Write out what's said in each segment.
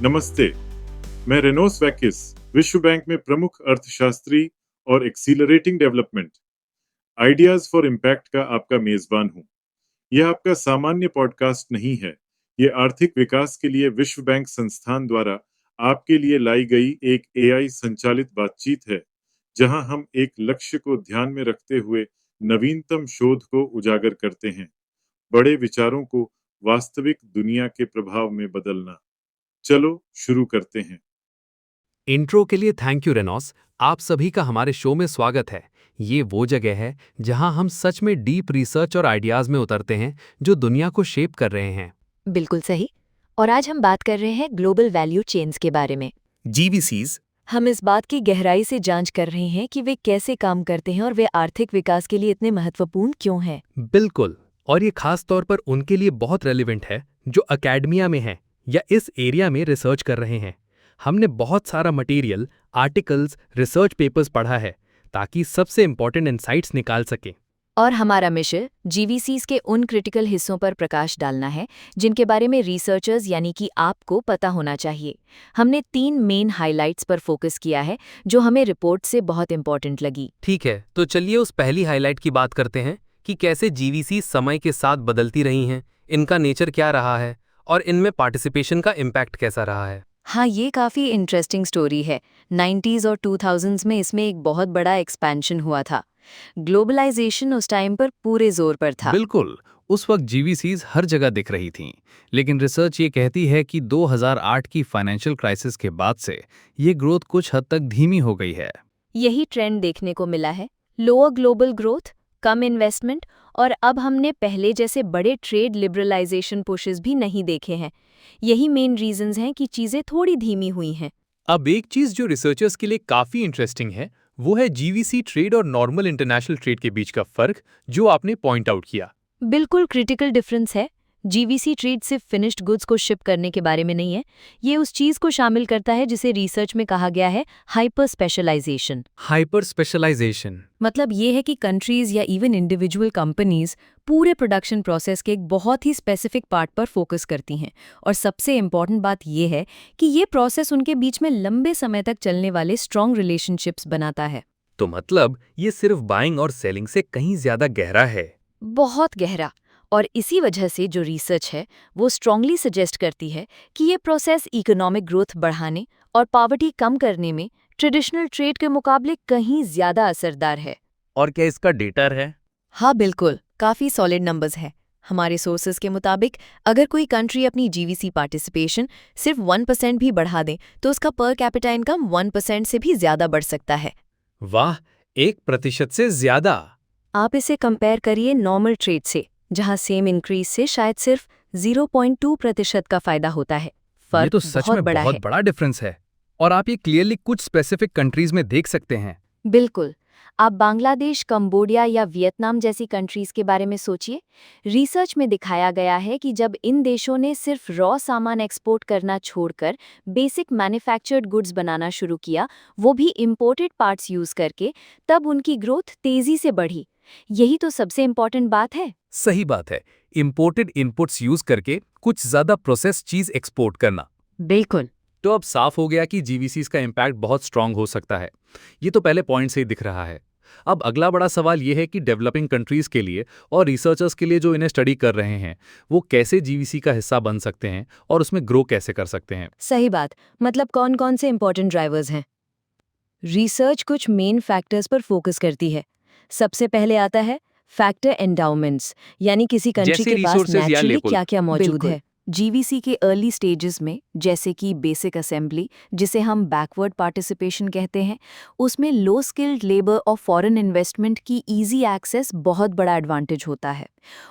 नमस्ते। मैं रेनोस वैकिस, विश्व बैंक में प्रमुख अर्थशास्त्री और accelerating development ideas for impact का आपका मेजबान हूं। यह आपका सामान्य पॉडकास्ट नहीं है। ये आर्थिक विकास के लिए विश्व बैंक संस्थान द्वारा आपके लिए लाई गई एक एआई संचालित बातचीत है, जहां हम एक लक्ष्य को ध्यान में रखते हुए नवीनतम शोध को उजागर करते हैं, बड़े विचारों को वास्तविक दुनिया के प्रभाव में बदलना। चलो शुरू करते हैं। इंट्रो के लिए थैंक यू रेनॉस। आप सभी का हमारे शो में स्वागत है। ये वो जगह है जहां हम सच में डीप रिसर्च और आइडियाज में उतरते हैं जो दुनिया को शेप कर रहे हैं। बिल्कुल सही। और आज हम बात कर रहे हैं ग्लोबल वैल्यू चेन्स के बारे में। जीवीसीज। हम इस बात की गहराई से जांच कर रहे हैं कि वे कैसे काम करते हैं और वे आर्थिक विकास के लिए इतने महत्वपूर्ण क्यों हैं। बिल्कुल। और ये खास तौर पर उनके लिए बहुत रेलिवेंट है जो अकेडमिया में हैं या इस एरिया में रिसर्च कर रहे हैं। हमने बहुत सारा मटेरियल, आर्टिकल्स, रिसर्च पेपर्स पढ़ा है ताकि सबसे इम्पोर्टेंट इनसाइट्स निकाल सकें। और हमारा मिशन जीवीसीज के उन क्रिटिकल हिस्सों पर प्रकाश डालना है जिनके बारे में रिसर्चर्स यानी कि आपको पता होना चाहिए। हमने 3 मेन हाइलाइट्स पर फोकस किया है जो हमें रिपोर्ट से बहुत इंपॉर्टेंट लगी। ठीक है, तो चलिए उस पहली हाइलाइट की बात करते हैं कि कैसे जीवीसी समय के साथ बदलती रही हैं, इनका नेचर क्या रहा है और इनमें पार्टिसिपेशन का इम्पैक्ट कैसा रहा है। हाँ, ये काफ़ी इंटरेस्टिंग स्टोरी है। 90s और 2000s में इसमें एक बहुत बड़ा एक्सपेंशन हुआ था। ग्लोबलाइजेशन उस टाइम पर पूरे जोर पर था। बिल्कुल। उस वक्त जीवीसीज हर जगह दिख रही थीं, लेकिन रिसर्च ये कहती है कि 2008 की फाइनेंशियल क्राइसिस के बाद से ये ग्रोथ कुछ हद तक धीमी हो गई है। यही ट्रेंड देखने को मिला है। लोअर ग्लोबल ग्रोथ, कम इन्वेस्टमेंट और अब हमने पहले जैसे बड़े ट्रेड लिबरलाइजेशन पुशेस भी नहीं देखे हैं। यही मेन रीजंस हैं कि चीज़ें थोड़ी धीमी हुई हैं। अब एक चीज जो रिसर्चर्स के लिए काफी इंटरेस्टिंग है वो है जीवीसी ट्रेड और नॉर्मल इंटरनेशनल ट्रेड के बीच का फर्क जो आपने पॉइंट आउट किया। बिल्कुल क्रिटिकल डिफरेंस है। जीवीसी ट्रेड सिर्फ फिनिश्ड गुड्स को शिप करने के बारे में नहीं है। ये उस चीज़ को शामिल करता है जिसे रिसर्च में कहा गया है हाइपर स्पेशलाइजेशन। हाइपर स्पेशलाइजेशन मतलब ये है कि कंट्रीज या इवन इंडिविजुअल कंपनीज पूरे प्रोडक्शन प्रोसेस के एक बहुत ही स्पेसिफिक पार्ट पर फोकस करती हैं। और सबसे इम्पॉर्टेंट बात ये है कि ये प्रोसेस उनके बीच में लंबे समय तक चलने वाले स्ट्रॉन्ग रिलेशनशिप्स बनाता है। तो मतलब ये सिर्फ बाइंग और सेलिंग से कहीं ज्यादा गहरा है। बहुत गहरा। और इसी वजह से जो रिसर्च है वो स्ट्रांगली सजेस्ट करती है कि ये प्रोसेस इकोनॉमिक ग्रोथ बढ़ाने और पॉवर्टी कम करने में ट्रेडिशनल ट्रेड के मुकाबले कहीं ज्यादा असरदार है। और क्या इसका डेटा है? हाँ बिल्कुल, काफ़ी सॉलिड नंबर्स है। हमारे सोर्सेज के मुताबिक अगर कोई कंट्री अपनी जीवीसी पार्टिसिपेशन सिर्फ 1% भी बढ़ा दे तो उसका पर कैपिटा इनकम 1% से भी ज्यादा बढ़ सकता है। वाह, 1% से ज्यादा। आप इसे कंपेयर करिए नॉर्मल ट्रेड से, जहां सेम इंक्रीज से शायद सिर्फ 0.2% का फायदा होता है। ये फर्क तो सच बहुत में बड़ा बहुत है। बड़ा डिफरेंस है। और आप ये क्लियरली कुछ स्पेसिफिक कंट्रीज में देख सकते हैं। बिल्कुल। आप बांग्लादेश, कंबोडिया या वियतनाम जैसी कंट्रीज के बारे में सोचिए। रिसर्च में दिखाया गया है कि जब इन देशों ने सिर्फ रॉ सामान एक्सपोर्ट करना छोड़कर बेसिक मैन्युफैक्चर्ड गुड्स बनाना शुरू किया, वो भी इंपोर्टेड पार्ट्स यूज करके, तब उनकी ग्रोथ तेजी से बढ़ी। यही तो सबसे इम्पोर्टेंट बात है। सही बात है, इंपोर्टेड इनपुट्स यूज करके कुछ ज्यादा प्रोसेस चीज एक्सपोर्ट करना। बिल्कुल। तो अब साफ हो गया कि जीवीसीज का इम्पैक्ट बहुत स्ट्रांग हो सकता है। ये तो पहले पॉइंट से ही दिख रहा है। अब अगला बड़ा सवाल ये है कि डेवलपिंग कंट्रीज के लिए और रिसर्चर्स के लिए जो इन्हें स्टडी कर रहे हैं, वो कैसे जीवीसी का हिस्सा बन सकते हैं और उसमें ग्रो कैसे कर सकते हैं। सही बात। मतलब कौन कौन से इंपॉर्टेंट ड्राइवर्स हैं? रिसर्च कुछ मेन फैक्टर्स पर फोकस करती है। सबसे पहले आता है फैक्टर एंडाउमेंट्स, यानी किसी कंट्री जैसे के पास resources या नेचुरली लेपुल। क्या-क्या मौजूद बिल्कुल। है। जीवीसी के अर्ली स्टेजेस में, जैसे कि बेसिक असेंबली, जिसे हम बैकवर्ड पार्टिसिपेशन कहते हैं, उसमें लो स्किल्ड लेबर और फॉरेन इन्वेस्टमेंट की इजी एक्सेस बहुत बड़ा एडवांटेज होता है।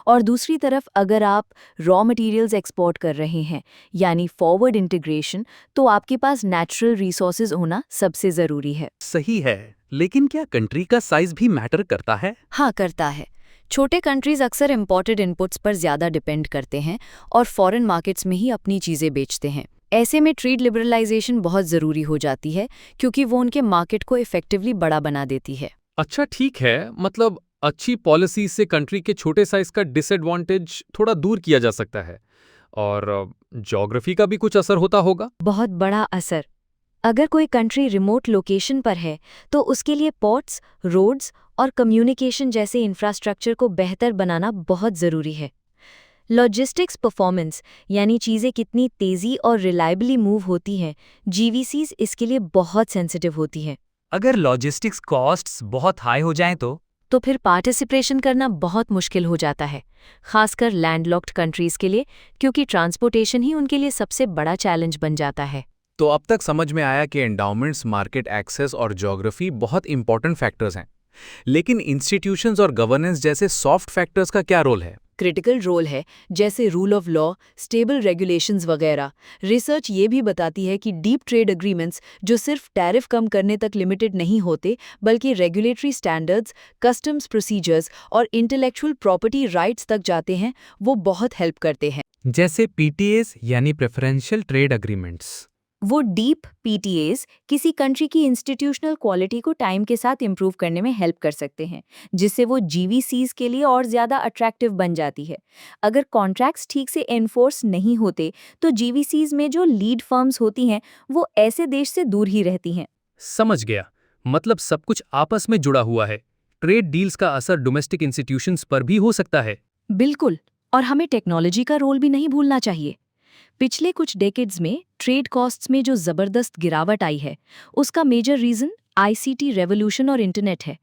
और दूसरी तरफ अगर आप रॉ मटेरियल्स एक्सपोर्ट कर रहे हैं, यानी फॉरवर्ड इंटीग्रेशन, तो आपके पास नेचुरल रिसोर्सेज होना सबसे ज़रूरी है। सही है, लेकिन क्या कंट्री का साइज भी मैटर करता है? हाँ, करता है। छोटे कंट्रीज अक्सर इम्पोर्टेड इनपुट्स पर ज़्यादा डिपेंड करते हैं और फॉरेन मार्केट्स में ही अपनी चीज़ें बेचते हैं। ऐसे में ट्रेड लिबरलाइजेशन बहुत ज़रूरी हो जाती है क्योंकि वो उनके मार्केट को इफेक्टिवली बड़ा बना देती है। अच्छा, ठीक है। मतलब अच्छी पॉलिसी से कंट्री के छोटे साइज का डिसएडवांटेज थोड़ा दूर किया जा सकता है। और ज्योग्राफी का भी कुछ असर होता होगा? बहुत बड़ा असर। अगर कोई कंट्री रिमोट लोकेशन पर है तो उसके लिए पोर्ट्स, रोड्स और कम्युनिकेशन जैसे इंफ्रास्ट्रक्चर को बेहतर बनाना बहुत ज़रूरी है। लॉजिस्टिक्स परफॉर्मेंस यानी चीज़ें कितनी तेज़ी और रिलायबली मूव होती हैं, जीवीसीज इसके लिए बहुत सेंसिटिव होती हैं। अगर लॉजिस्टिक्स कॉस्ट्स बहुत हाई हो जाएं तो फिर पार्टिसिपेशन करना बहुत मुश्किल हो जाता है, खासकर लैंडलॉक्ड कंट्रीज़ के लिए, क्योंकि ट्रांसपोर्टेशन ही उनके लिए सबसे बड़ा चैलेंज बन जाता है। तो अब तक समझ में आया कि एंडाउमेंट्स, मार्केट एक्सेस और ज्योग्राफी बहुत इंपॉर्टेंट फैक्टर्स हैं। लेकिन इंस्टीट्यूशंस और गवर्नेंस जैसे सॉफ्ट फैक्टर्स का क्या रोल है? क्रिटिकल रोल है, जैसे rule of law, stable regulations वगैरह। रिसर्च ये भी बताती है कि डीप ट्रेड एग्रीमेंट्स जो सिर्फ टैरिफ कम करने तक लिमिटेड नहीं होते, बल्कि रेगुलेटरी स्टैंडर्ड्स, कस्टम्स प्रोसीजर्स और इंटेलेक्चुअल प्रॉपर्टी राइट्स तक जाते हैं, वो बहुत हेल्प करते हैं। जैसे पीटीएस यानी प्रेफरेंशियल ट्रेड एग्रीमेंट्स। वो डीप पीटीएस किसी कंट्री की इंस्टीट्यूशनल क्वालिटी को टाइम के साथ इम्प्रूव करने में हेल्प कर सकते हैं, जिससे वो जीवीसीज के लिए और ज़्यादा अट्रैक्टिव बन जाती है। अगर कॉन्ट्रैक्ट्स ठीक से एनफोर्स नहीं होते तो जीवीसीज में जो लीड फर्म्स होती हैं वो ऐसे देश से दूर ही रहती हैं। समझ गया, मतलब सब कुछ आपस में जुड़ा हुआ है। ट्रेड डील्स का असर डोमेस्टिक इंस्टीट्यूशंस पर भी हो सकता है। बिल्कुल, और हमें टेक्नोलॉजी का रोल भी नहीं भूलना चाहिए। पिछले कुछ डेकेड्स में ट्रेड कॉस्ट्स में जो ज़बरदस्त गिरावट आई है, उसका मेजर रीज़न आईसीटी रेवोल्यूशन और इंटरनेट है।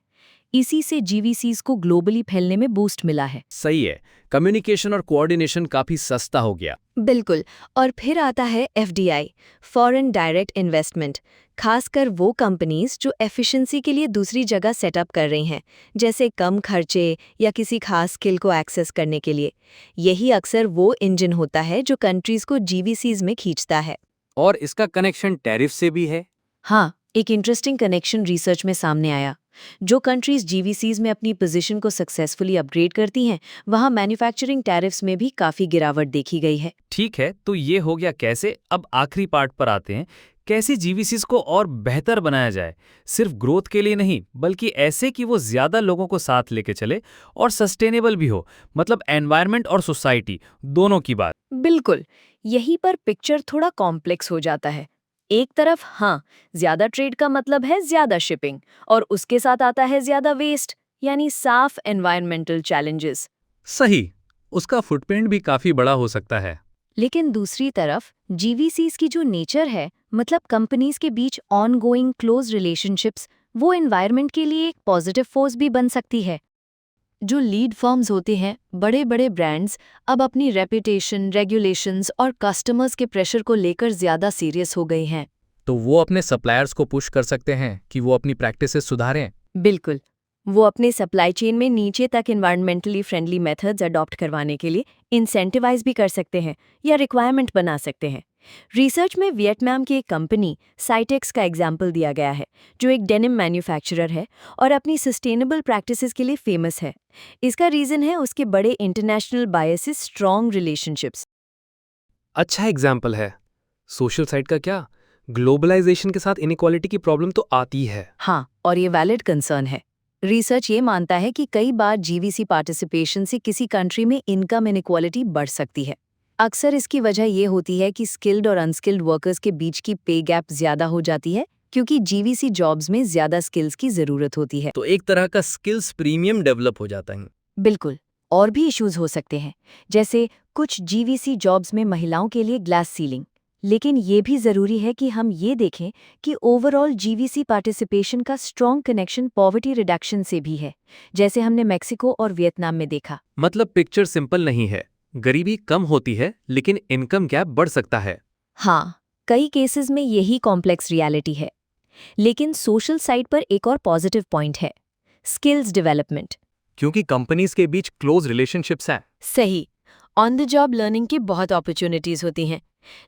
इसी से जीवीसीज को ग्लोबली फैलने में बूस्ट मिला है। सही है, कम्युनिकेशन और कोऑर्डिनेशन काफी सस्ता हो गया। बिल्कुल, और फिर आता है एफडीआई, फॉरेन डायरेक्ट इन्वेस्टमेंट, खासकर वो कंपनीज जो एफिशिएंसी के लिए दूसरी जगह सेटअप कर रही हैं, जैसे कम खर्चे या किसी खास स्किल को एक्सेस करने के लिए। यही अक्सर वो इंजन होता है जो कंट्रीज को जीवीसीज में खींचता है। और इसका कनेक्शन टैरिफ से भी है? हाँ, एक इंटरेस्टिंग कनेक्शन रिसर्च में सामने आया। जो कंट्रीज जीवीसीज में अपनी पोजीशन को सक्सेसफुली अपग्रेड करती हैं, वहाँ मैन्युफैक्चरिंग टैरिफ्स में भी काफ़ी गिरावट देखी गई है। ठीक है, तो ये हो गया कैसे। अब आखिरी पार्ट पर आते हैं, कैसे जीवीसीज को और बेहतर बनाया जाए, सिर्फ ग्रोथ के लिए नहीं बल्कि ऐसे कि वो ज़्यादा लोगों को साथ लेके चले और सस्टेनेबल भी हो, मतलब एनवायरनमेंट और सोसाइटी दोनों की बात। बिल्कुल, यहीं पर पिक्चर थोड़ा कॉम्प्लेक्स हो जाता है। एक तरफ हाँ, ज्यादा ट्रेड का मतलब है ज्यादा शिपिंग, और उसके साथ आता है ज्यादा वेस्ट, यानी साफ एनवायरमेंटल चैलेंजेस। सही, उसका फुटप्रिंट भी काफी बड़ा हो सकता है। लेकिन दूसरी तरफ जीवीसीज की जो नेचर है, मतलब कंपनीज के बीच ऑनगोइंग क्लोज रिलेशनशिप्स, वो एनवायरनमेंट के लिए एक पॉजिटिव फोर्स भी बन सकती है। जो लीड फर्म्स होते हैं, बड़े बड़े ब्रांड्स, अब अपनी रेपुटेशन, रेगुलेशंस और कस्टमर्स के प्रेशर को लेकर ज्यादा सीरियस हो गए हैं। तो वो अपने सप्लायर्स को पुश कर सकते हैं कि वो अपनी प्रैक्टिसेस सुधारें। बिल्कुल, वो अपने सप्लाई चेन में नीचे तक एनवायरमेंटली फ्रेंडली मेथड्स अडॉप्ट करवाने के लिए इंसेंटिवाइज भी कर सकते हैं या रिक्वायरमेंट बना सकते हैं। रिसर्च में वियतनाम की एक कंपनी साइटेक्स का एग्जाम्पल दिया गया है, जो एक डेनिम मैन्युफैक्चरर है और अपनी सस्टेनेबल प्रैक्टिसेस के लिए फेमस है। इसका रीज़न है उसके बड़े इंटरनेशनल बायसेस, स्ट्रॉन्ग रिलेशनशिप्स। अच्छा एग्जाम्पल है। सोशल साइड का क्या? ग्लोबलाइजेशन के साथ इनइक्वालिटी की प्रॉब्लम तो आती है। हाँ, और ये वैलिड कंसर्न है। रिसर्च ये मानता है कि कई बार जीवीसी पार्टिसिपेशन से किसी कंट्री में इनकम इनइक्वालिटी बढ़ सकती है। अक्सर इसकी वजह ये होती है कि स्किल्ड और अनस्किल्ड वर्कर्स के बीच की पे गैप ज्यादा हो जाती है, क्योंकि जीवीसी जॉब्स में ज्यादा स्किल्स की जरूरत होती है। तो एक तरह का स्किल्स प्रीमियम डेवलप हो जाता है। बिल्कुल, और भी इश्यूज हो सकते हैं, जैसे कुछ जीवीसी जॉब्स में महिलाओं के लिए ग्लास सीलिंग। लेकिन ये भी जरूरी है कि हम ये देखें कि ओवरऑल जीवीसी पार्टिसिपेशन का स्ट्रॉन्ग कनेक्शन पॉवर्टी रिडक्शन से भी है, जैसे हमने मेक्सिको और वियतनाम में देखा। मतलब पिक्चर सिंपल नहीं है, गरीबी कम होती है लेकिन इनकम गैप बढ़ सकता है। हाँ, कई केसेस में यही कॉम्प्लेक्स रियलिटी है। लेकिन सोशल साइड पर एक और पॉजिटिव पॉइंट है, स्किल्स डेवलपमेंट। क्योंकि कंपनीज के बीच क्लोज रिलेशनशिप्स हैं। सही, ऑन द जॉब लर्निंग की बहुत अपॉर्चुनिटीज होती हैं।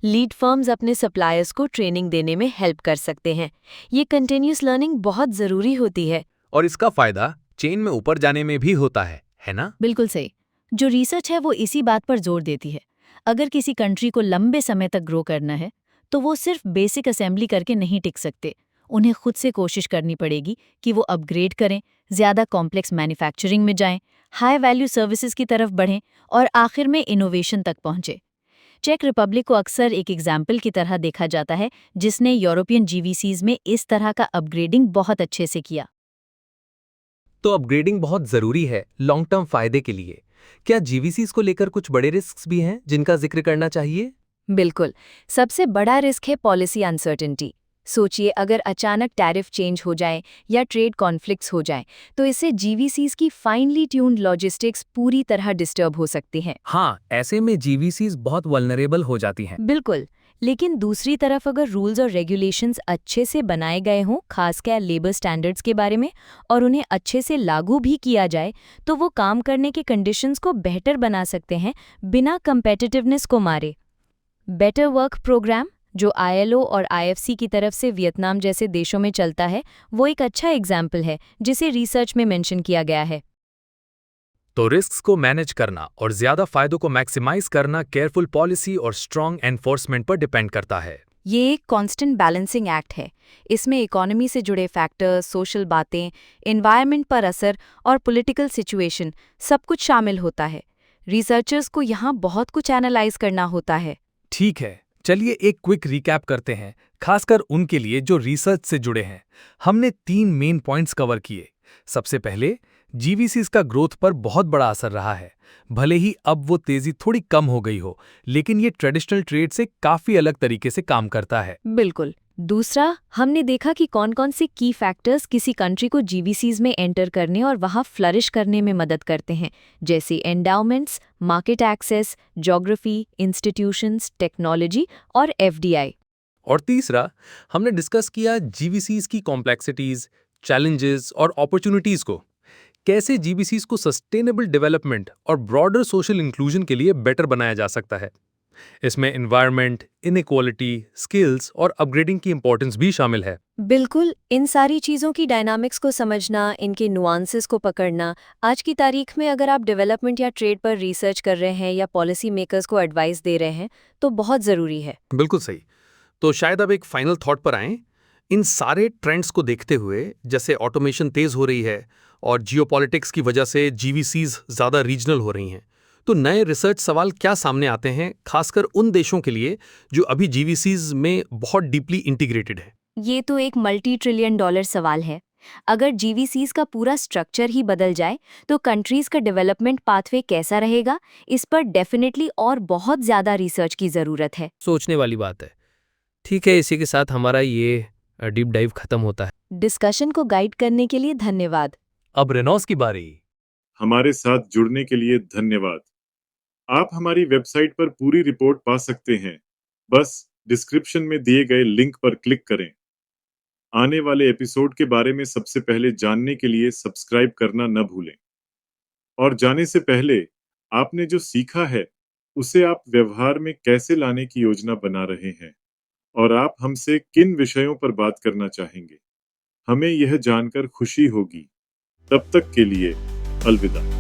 लीड फर्म्स अपने सप्लायर्स को ट्रेनिंग देने में हेल्प कर सकते हैं। ये कंटिन्यूस लर्निंग बहुत ज़रूरी होती है। और इसका फायदा चेन में ऊपर जाने में भी होता है ना? बिल्कुल सही। जो रिसर्च है वो इसी बात पर जोर देती है। अगर किसी कंट्री को लंबे समय तक ग्रो करना है, तो वो सिर्फ बेसिक असेंबली करके नहीं टिक सकते। उन्हें खुद से कोशिश करनी पड़ेगी कि वो अपग्रेड करें, ज़्यादा कॉम्प्लेक्स मैन्युफैक्चरिंग में जाएं, हाई वैल्यू सर्विसेज की तरफ बढ़ें और आखिर में इनोवेशन तक पहुंचे। चेक रिपब्लिक को अक्सर एक एग्जाम्पल की तरह देखा जाता है, जिसने यूरोपियन जीवीसीज में इस तरह का अपग्रेडिंग बहुत अच्छे से किया। तो अपग्रेडिंग बहुत जरूरी है लॉन्ग टर्म फायदे के लिए। क्या जीवीसीज को लेकर कुछ बड़े रिस्क्स भी हैं जिनका जिक्र करना चाहिए? बिल्कुल। सबसे बड़ा रिस्क है पॉलिसी अनसर्टेनिटी। सोचिए, अगर अचानक टैरिफ चेंज हो जाए या ट्रेड कॉन्फ्लिक्ट्स हो जाए, तो इससे जीवीसीज की फाइनली ट्यून्ड लॉजिस्टिक्स पूरी तरह डिस्टर्ब हो सकती हैं। हाँ, ऐसे में जीवीसीज बहुत वल्नरेबल हो जाती हैं। बिल्कुल। लेकिन दूसरी तरफ अगर रूल्स और रेगुलेशंस अच्छे से बनाए गए हों, खासकर लेबर स्टैंडर्ड्स के बारे में, और उन्हें अच्छे से लागू भी किया जाए, तो वो काम करने के कंडीशंस को बेहतर बना सकते हैं बिना कम्पेटिटिवनेस को मारे। बेटर वर्क प्रोग्राम, जो आईएलओ और आईएफसी की तरफ से वियतनाम जैसे देशों में चलता है, वो एक अच्छा एग्जाम्पल है जिसे रिसर्च में मेंशन किया गया है। तो रिस्क्स को मैनेज करना और ज्यादा फायदों को मैक्सिमाइज करना केयरफुल पॉलिसी और स्ट्रांग एनफोर्समेंट पर डिपेंड करता है। ये एक कांस्टेंट बैलेंसिंग एक्ट है। इसमें इकोनॉमी से जुड़े फैक्टर्स, सोशल बातें, एनवायरनमेंट पर असर और पॉलिटिकल सिचुएशन सब कुछ शामिल होता है। रिसर्चर्स को यहाँ बहुत कुछ एनालाइज करना होता है। ठीक है, चलिए एक क्विक रिकैप करते हैं, खासकर उनके लिए जो रिसर्च से जुड़े हैं। हमने 3 मेन पॉइंट्स कवर किए। सबसे पहले, जीवीसीज का ग्रोथ पर बहुत बड़ा असर रहा है। भले ही अब वो तेजी थोड़ी कम हो गई हो, लेकिन ये ट्रेडिशनल ट्रेड से काफी अलग तरीके से काम करता है। बिल्कुल। दूसरा, हमने देखा कि कौन-कौन से की फैक्टर्स किसी कंट्री को जीवीसीज में एंटर करने और वहाँ फ्लरिश करने में मदद करते हैं, जैसे endowments, market access, geography, institutions, technology और एफडीआई। और तीसरा, हमने डिस्कस किया जीवीसीज की कॉम्प्लेक्सिटीज, चैलेंजेस और अपॉर्चुनिटीज को। कैसे जीवीसीज को सस्टेनेबल डेवलपमेंट और ब्रॉडर सोशल इंक्लूजन के लिए बेटर बनाया जा सकता है। इसमें एनवायरनमेंट, इनइक्वालिटी, स्किल्स और अपग्रेडिंग की इंपॉर्टेंस भी शामिल है। बिल्कुल। इन सारी चीज़ों की डायनामिक्स को समझना, इनके नुआंसेस को पकड़ना, आज की तारीख में अगर आप डेवलपमेंट या ट्रेड पर रिसर्च कर रहे हैं या पॉलिसी मेकर्स को एडवाइस दे रहे हैं, तो बहुत ज़रूरी है। बिल्कुल सही। तो शायद अब एक फाइनल थॉट पर आएं। इन सारे ट्रेंड्स को देखते हुए, जैसे ऑटोमेशन तेज हो रही है और जियोपॉलिटिक्स की वजह से जीवीसीज ज़्यादा रीजनल हो रही हैं, तो नए रिसर्च सवाल क्या सामने आते हैं, खासकर उन देशों के लिए जो अभी जीवीसीज में बहुत डीपली इंटीग्रेटेड है? ये तो एक $multi-trillion सवाल है। अगर जीवीसीज का पूरा स्ट्रक्चर ही बदल जाए, तो कंट्रीज का डेवलपमेंट पाथवे कैसा रहेगा, इस पर डेफिनेटली और बहुत ज़्यादा रिसर्च की ज़रूरत है। सोचने वाली बात है। ठीक है, इसी के साथ हमारा ये डीप डाइव खत्म होता है। डिस्कशन को गाइड करने के लिए धन्यवाद। अब रेनॉस की बारी। हमारे साथ जुड़ने के लिए धन्यवाद। आप हमारी वेबसाइट पर पूरी रिपोर्ट पा सकते हैं। बस डिस्क्रिप्शन में दिए गए लिंक पर क्लिक करें। आने वाले एपिसोड के बारे में सबसे पहले जानने के लिए सब्सक्राइब करना न भूलें। और जाने से पहले, आपने जो सीखा है, उसे आप व्यवहार में कैसे लाने की योजना बना रहे हैं, और आप हमसे किन विषयों पर बात करना चाहेंगे। हमें यह जानकर खुशी होगी। तब तक के लिए अलविदा।